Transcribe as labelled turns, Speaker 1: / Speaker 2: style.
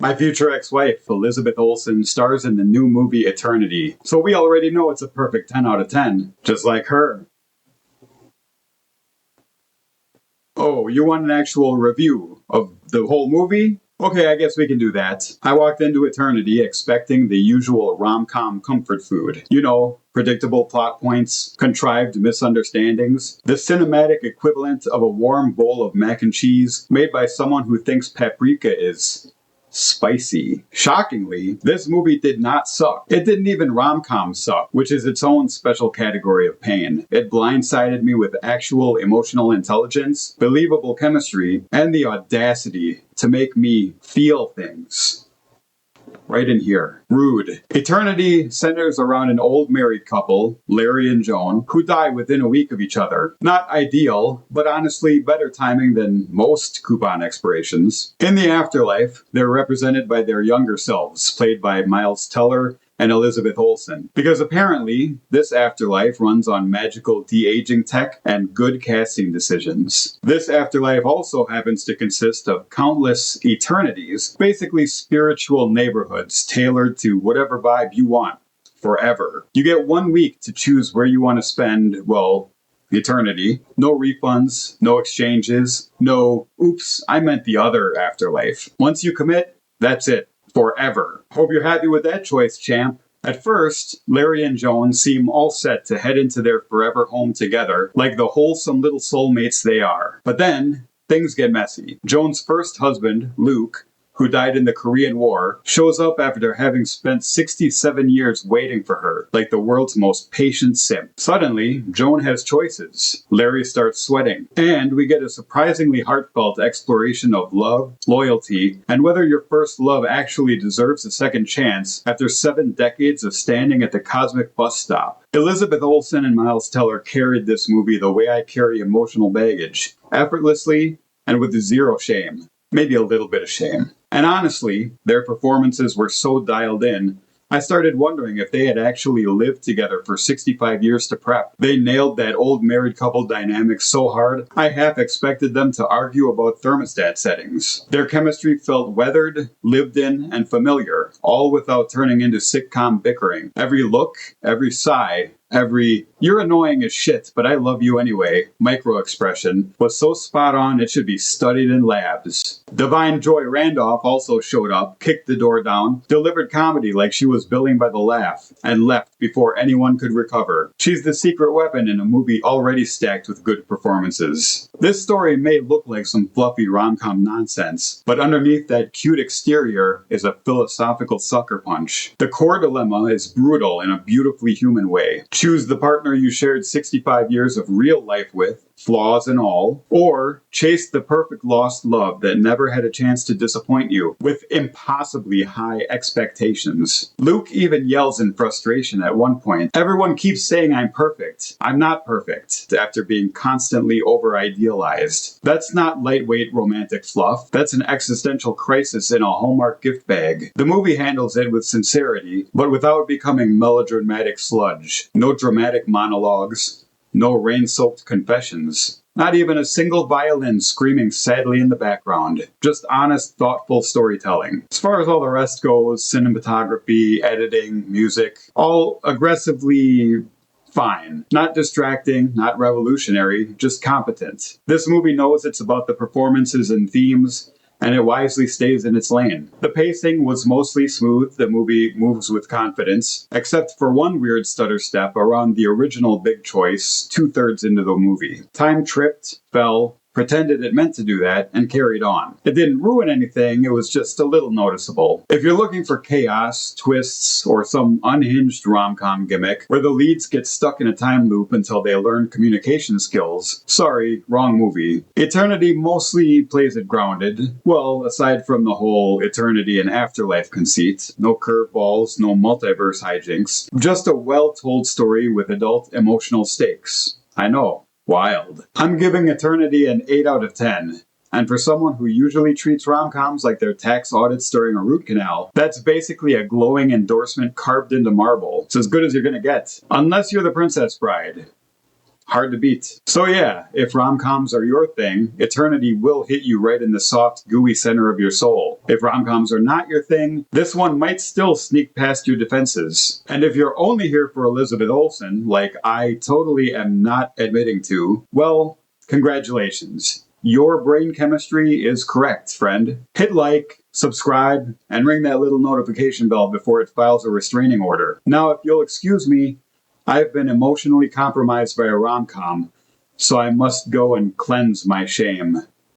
Speaker 1: My future ex-wife, Elizabeth Olsen, stars in the new movie Eternity, so we already know it's a perfect 10 out of 10, just like her. Oh, you want an actual review of the whole movie? Okay, I guess we can do that. I walked into Eternity expecting the usual rom-com comfort food. You know, predictable plot points, contrived misunderstandings, the cinematic equivalent of a warm bowl of mac and cheese made by someone who thinks paprika is spicy. Shockingly, this movie did not suck. It didn't even rom-com suck, which is its own special category of pain. It blindsided me with actual emotional intelligence, believable chemistry, and the audacity to make me feel things. Right in here. Rude. Eternity centers around an old married couple, Larry and Joan, who die within a week of each other. Not ideal, but honestly better timing than most coupon expirations. In the afterlife, they're represented by their younger selves, played by Miles Teller and Elizabeth Olsen. Because apparently, this afterlife runs on magical de-aging tech and good casting decisions. This afterlife also happens to consist of countless eternities, basically spiritual neighborhoods tailored to whatever vibe you want, forever. You get 1 week to choose where you want to spend, well, eternity. No refunds, no exchanges, no, oops, I meant the other afterlife. Once you commit, that's it. Forever. Hope you're happy with that choice, champ. At first, Larry and Joan seem all set to head into their forever home together, like the wholesome little soulmates they are. But then, things get messy. Joan's first husband, Luke, who died in the Korean War, shows up after having spent 67 years waiting for her, like the world's most patient simp. Suddenly, Joan has choices. Larry starts sweating. And we get a surprisingly heartfelt exploration of love, loyalty, and whether your first love actually deserves a second chance after 7 decades of standing at the cosmic bus stop. Elizabeth Olsen and Miles Teller carried this movie the way I carry emotional baggage, effortlessly and with zero shame. Maybe a little bit of shame. And honestly, their performances were so dialed in, I started wondering if they had actually lived together for 65 years to prep. They nailed that old married couple dynamic so hard, I half expected them to argue about thermostat settings. Their chemistry felt weathered, lived in, and familiar, all without turning into sitcom bickering. Every look, every sigh, every "you're annoying as shit, but I love you anyway" micro-expression was so spot on it should be studied in labs. Divine Joy Randolph also showed up, kicked the door down, delivered comedy like she was billing by the laugh, and left before anyone could recover. She's the secret weapon in a movie already stacked with good performances. This story may look like some fluffy rom-com nonsense, but underneath that cute exterior is a philosophical sucker punch. The core dilemma is brutal in a beautifully human way. Choose the partner you shared 65 years of real life with, flaws and all, or chase the perfect lost love that never had a chance to disappoint you, with impossibly high expectations. Luke even yells in frustration at one point, "Everyone keeps saying I'm perfect. I'm not perfect," after being constantly over-idealized. That's not lightweight romantic fluff. That's an existential crisis in a Hallmark gift bag. The movie handles it with sincerity, but without becoming melodramatic sludge. No dramatic monologues, no rain-soaked confessions. Not even a single violin screaming sadly in the background. Just honest, thoughtful storytelling. As far as all the rest goes, cinematography, editing, music, all aggressively fine. Not distracting, not revolutionary, just competent. This movie knows it's about the performances and themes, and it wisely stays in its lane. The pacing was mostly smooth, the movie moves with confidence, except for one weird stutter step around the original big choice, 2/3 into the movie. Time tripped, fell, pretended it meant to do that, and carried on. It didn't ruin anything, it was just a little noticeable. If you're looking for chaos, twists, or some unhinged rom-com gimmick where the leads get stuck in a time loop until they learn communication skills, sorry, wrong movie. Eternity mostly plays it grounded. Well, aside from the whole eternity and afterlife conceit, no curveballs, no multiverse hijinks, just a well-told story with adult emotional stakes. I know. Wild. I'm giving Eternity an 8 out of 10. And for someone who usually treats rom-coms like their tax audits during a root canal, that's basically a glowing endorsement carved into marble. It's as good as you're gonna get. Unless you're the Princess Bride. Hard to beat. So yeah, if rom-coms are your thing, Eternity will hit you right in the soft, gooey center of your soul. If rom-coms are not your thing, this one might still sneak past your defenses. And if you're only here for Elizabeth Olsen, like I totally am not admitting to, well, congratulations. Your brain chemistry is correct, friend. Hit like, subscribe, and ring that little notification bell before it files a restraining order. Now, if you'll excuse me, I've been emotionally compromised by a rom-com, so I must go and cleanse my shame.